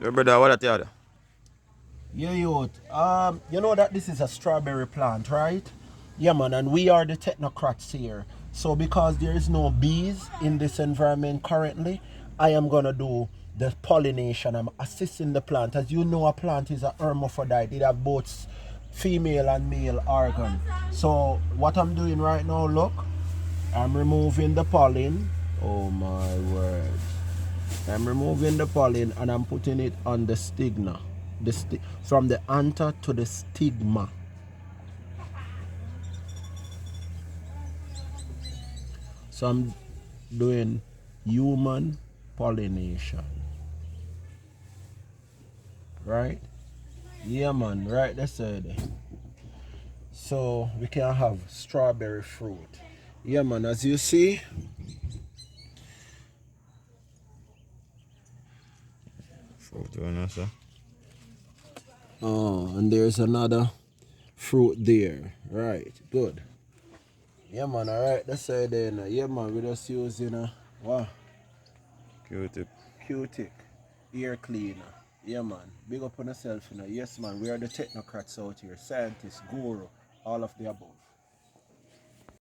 Your brother, what that you? Yeah, youth. You know that this is a strawberry plant, right? Yeah, man, and we are the technocrats here. So because there is no bees in this environment currently, I am gonna do the pollination. I'm assisting the plant. As you know, a plant is a hermaphrodite. It have both female and male organ. So what I'm doing right now, look, I'm removing the pollen. Oh my word. I'm removing the pollen and I'm putting it on the stigma. From the anther to the stigma. So I'm doing human pollination. Right? Yeah, man, right that's it. So we can have strawberry fruit. Yeah, man, as you see. Fruit one, sir. Oh, and there's another fruit there. Right, good. Yeah, man, alright, that's it then. Yeah, man, we just using wow. Q-tip. Q-tip, ear cleaner. Yeah, man. Big up on yourself, you know. Yes, man. We are the technocrats out here. Scientists, guru, all of the above.